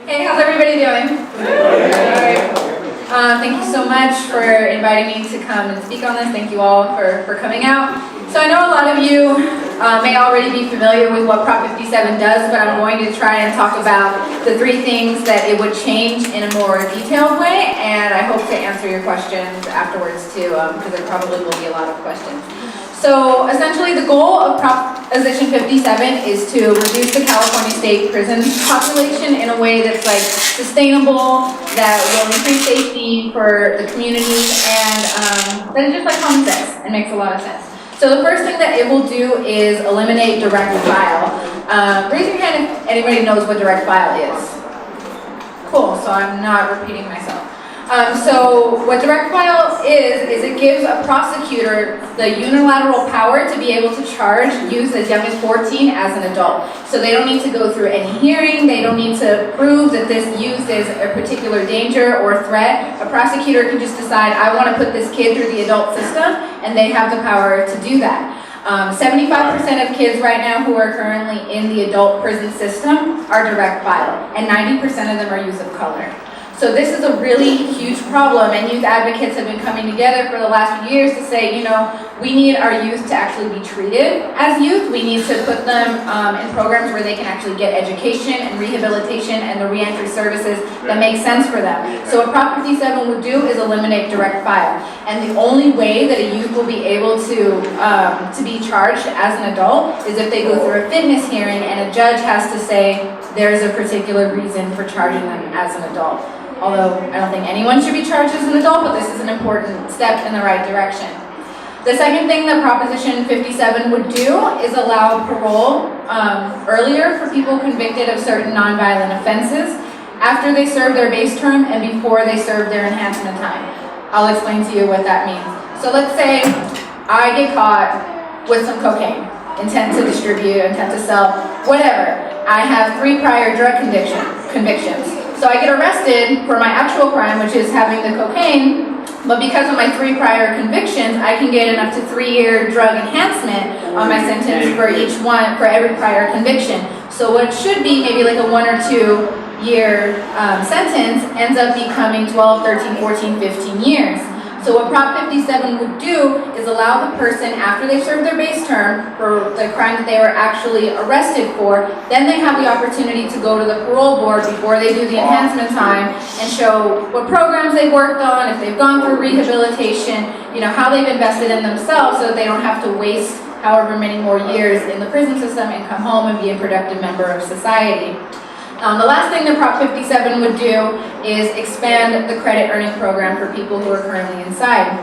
Hey, how's everybody doing? Thank you so much for inviting me to come and speak on this. Thank you all for coming out. So I know a lot of you may already be familiar with what Prop 57 does, but I'm going to try and talk about the 3 things that it would change in a more detailed way, and I hope to answer your questions afterwards too, because there probably will be a lot of questions. So essentially the goal of Proposition 57 is to reduce the California state prison population in a way that's like sustainable, that will increase safety for the community, and that is just like common sense and makes a lot of sense. So the first thing that it will do is eliminate direct file. Raise your hand if anybody knows what direct file is. Cool, so I'm not repeating myself. So what direct file is it gives a prosecutor the unilateral power to be able to charge youth as young as 14 as an adult. So they don't need to go through any hearing, they don't need to prove that this youth is a particular danger or threat. A prosecutor can just decide, I want to put this kid through the adult system, and they have the power to do that. 75% of kids right now who are currently in the adult prison system are direct file, and 90% of them are youth of color. So this is a really huge problem, and youth advocates have been coming together for the last few years to say, you know, we need our youth to actually be treated as youth. We need to put them in programs where they can actually get education and rehabilitation and the reentry services that make sense for them. So what Prop 57 would do is eliminate direct file. And the only way that a youth will be able to be charged as an adult is if they go through a fitness hearing and a judge has to say there's a particular reason for charging them as an adult. Although I don't think anyone should be charged as an adult, but this is an important step in the right direction. The second thing that Proposition 57 would do is allow parole earlier for people convicted of certain nonviolent offenses after they serve their base term and before they serve their enhancement time. I'll explain to you what that means. So let's say I get caught with some cocaine, intent to distribute, intent to sell, whatever. I have 3 prior drug convictions. So I get arrested for my actual crime, which is having the cocaine, but because of my 3 prior convictions, I can get an up to 3-year drug enhancement on my sentence for each one, for every prior conviction. So what should be maybe like a 1 or 2 year sentence ends up becoming 12, 13, 14, 15 years. So what Prop 57 would do is allow the person, after they serve their base term for the crime that they were actually arrested for, then they have the opportunity to go to the parole board before they do the enhancement time and show what programs they've worked on, if they've gone through rehabilitation, you know, how they've invested in themselves so that they don't have to waste however many more years in the prison system and come home and be a productive member of society. The last thing that Prop 57 would do is expand the credit earning program for people who are currently inside.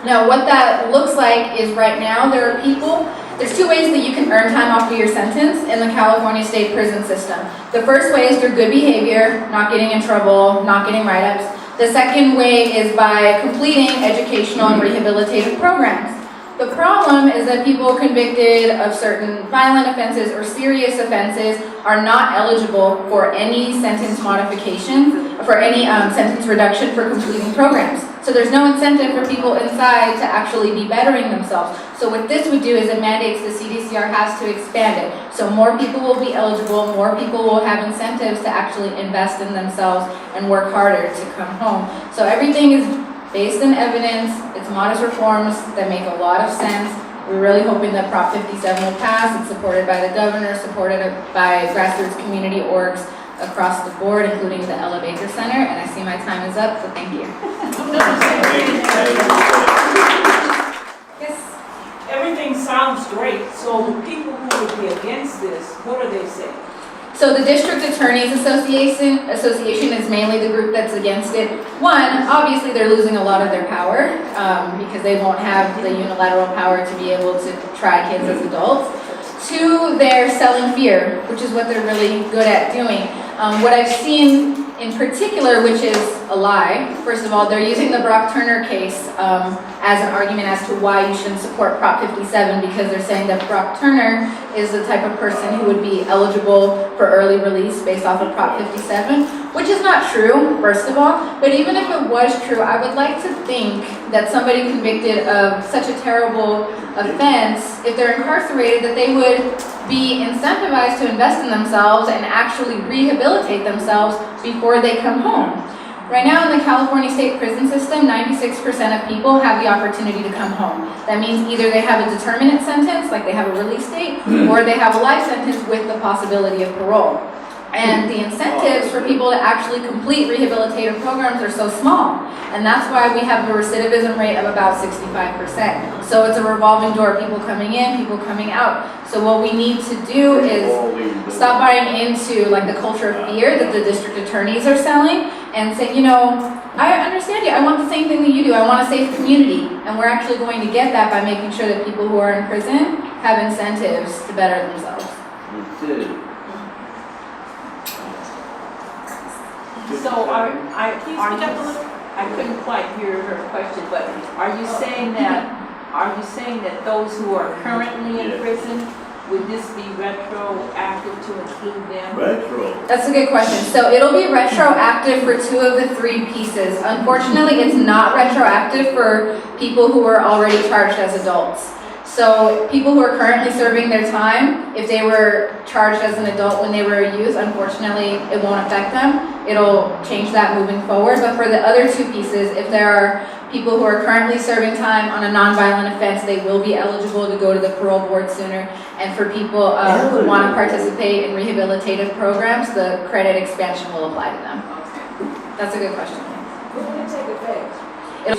Now, what that looks like is right now there's 2 ways that you can earn time off of your sentence in the California state prison system. The first way is through good behavior, not getting in trouble, not getting write-ups. The second way is by completing educational and rehabilitative programs. The problem is that people convicted of certain violent offenses or serious offenses are not eligible for any sentence modification, for any sentence reduction for completing programs. So there's no incentive for people inside to actually be bettering themselves. So what this would do is it mandates the CDCR has to expand it. So more people will be eligible, more people will have incentives to actually invest in themselves and work harder to come home. So everything is based on evidence. It's modest reforms that make a lot of sense. We're really hoping that Prop 57 will pass. It's supported by the governor, supported by grassroots community orgs across the board, including the Ella Baker Center. And I see my time is up, so thank you. Yes. Everything sounds great. So the people who would be against this, what do they say? So the District Attorneys Association is mainly the group that's against it. One, obviously they're losing a lot of their power because they won't have the unilateral power to be able to try kids as adults. 2, they're selling fear, which is what they're really good at doing. What I've seen in particular, which is a lie, first of all, they're using the Brock Turner case as an argument as to why you shouldn't support Prop 57, because they're saying that Brock Turner is the type of person who would be eligible for early release based off of Prop 57, which is not true, first of all. But even if it was true, I would like to think that somebody convicted of such a terrible offense, if they're incarcerated, that they would be incentivized to invest in themselves and actually rehabilitate themselves before they come home. Right now in the California state prison system, 96% of people have the opportunity to come home. That means either they have a determinate sentence, like they have a release date, or they have a life sentence with the possibility of parole. And the incentives for people to actually complete rehabilitative programs are so small. And that's why we have a recidivism rate of about 65%. So it's a revolving door, people coming in, people coming out. So what we need to do is stop buying into like the culture of fear that the district attorneys are selling and say, you know, I understand you, I want the same thing that you do, I want a safe community. And we're actually going to get that by making sure that people who are in prison have incentives to better themselves. So I couldn't quite hear her question, but are you saying that those who are currently in prison, would this be retroactive to include them? Retro. That's a good question. So it'll be retroactive for 2 of the 3 pieces. Unfortunately, it's not retroactive for people who are already charged as adults. So people who are currently serving their time, if they were charged as an adult when they were a youth, unfortunately, it won't affect them. It'll change that moving forward. But for the other 2 pieces, if there are people who are currently serving time on a nonviolent offense, they will be eligible to go to the parole board sooner. And for people who want to participate in rehabilitative programs, the credit expansion will apply to them. That's a good question. When will it take effect?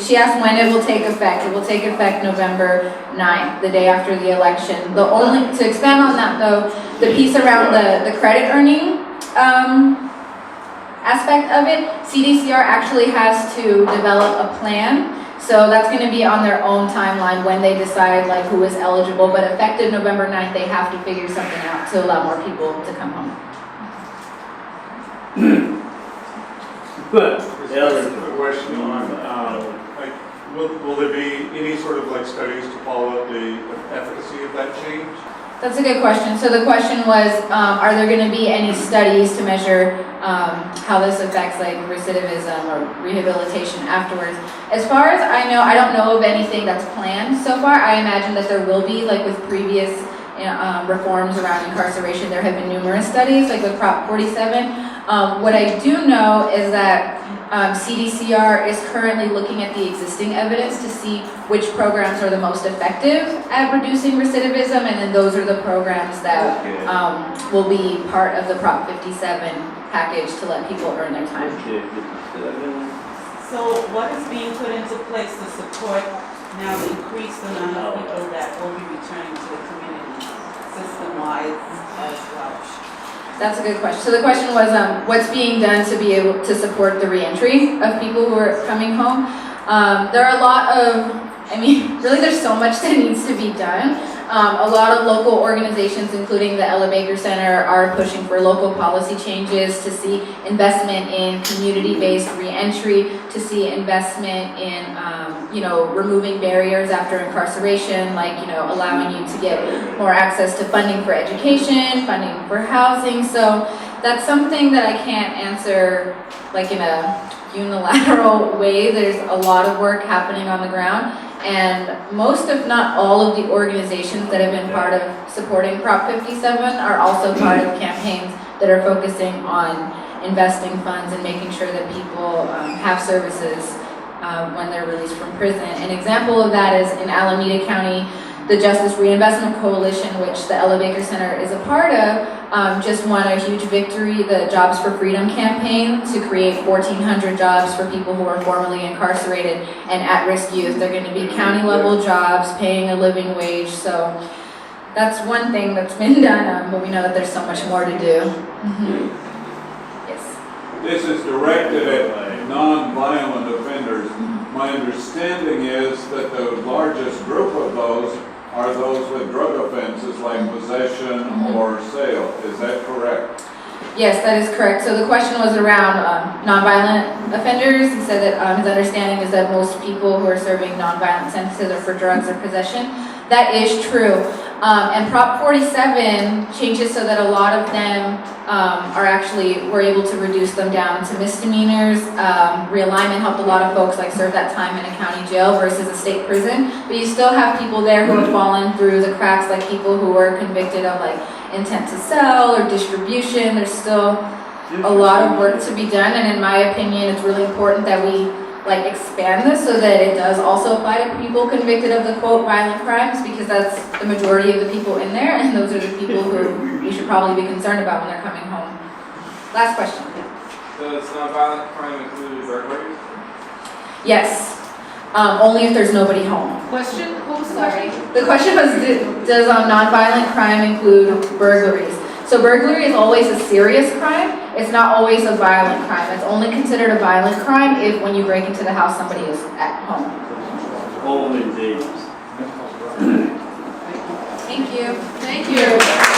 She asked when it will take effect. It will take effect November 9th, the day after the election. To expand on that though, the piece around the credit earning aspect of it, CDCR actually has to develop a plan. So that's going to be on their own timeline when they decide like who is eligible. But effective November 9th, they have to figure something out to allow more people to come home. But Question on, will there be any sort of like studies to follow up the efficacy of that change? That's a good question. So the question was, are there going to be any studies to measure how this affects like recidivism or rehabilitation afterwards? As far as I know, I don't know of anything that's planned so far. I imagine that there will be, like with previous reforms around incarceration, there have been numerous studies, like with Prop 47. What I do know is that CDCR is currently looking at the existing evidence to see which programs are the most effective at reducing recidivism, and then those are the programs that will be part of the Prop 57 package to let people earn their time. So what is being put into place to support now the increased amount of people that will be returning to the community system-wise as well? That's a good question. So the question was, what's being done to be able to support the reentry of people who are coming home? There are a lot of, really there's so much that needs to be done. A lot of local organizations, including the Ella Baker Center, are pushing for local policy changes to see investment in community-based reentry, to see investment in, removing barriers after incarceration, like, allowing you to get more access to funding for education, funding for housing. So that's something that I can't answer like in a unilateral way. There's a lot of work happening on the ground. And most, if not all, of the organizations that have been part of supporting Prop 57 are also part of campaigns that are focusing on investing funds and making sure that people have services when they're released from prison. An example of that is in Alameda County, the Justice Reinvestment Coalition, which the Ella Baker Center is a part of, just won a huge victory, the Jobs for Freedom campaign, to create 1,400 jobs for people who are formerly incarcerated and at-risk youth. They're going to be county-level jobs, paying a living wage. So that's one thing that's been done, but we know that there's so much more to do. Yes. This is directed at non-violent offenders. My understanding is that the largest group of those are those with drug offenses like possession or sale. Is that correct? Yes, that is correct. So the question was around nonviolent offenders. He said that his understanding is that most people who are serving nonviolent sentences are for drugs or possession. That is true. And Prop 47 changes so that a lot of them we're able to reduce them down to misdemeanors. Realignment helped a lot of folks like serve that time in a county jail versus a state prison. But you still have people there who have fallen through the cracks, like people who were convicted of like intent to sell or distribution. There's still a lot of work to be done, and in my opinion, it's really important that we like expand this so that it does also apply to people convicted of the quote violent crimes, because that's the majority of the people in there, and those are the people who we should probably be concerned about when they're coming home. Last question. Does nonviolent crime include burglaries? Yes, only if there's nobody home. Question, what was the question? The question was, does nonviolent crime include burglaries? So burglary is always a serious crime. It's not always a violent crime. It's only considered a violent crime if when you break into the house, somebody is at home. Only dangerous. Thank you. Thank you.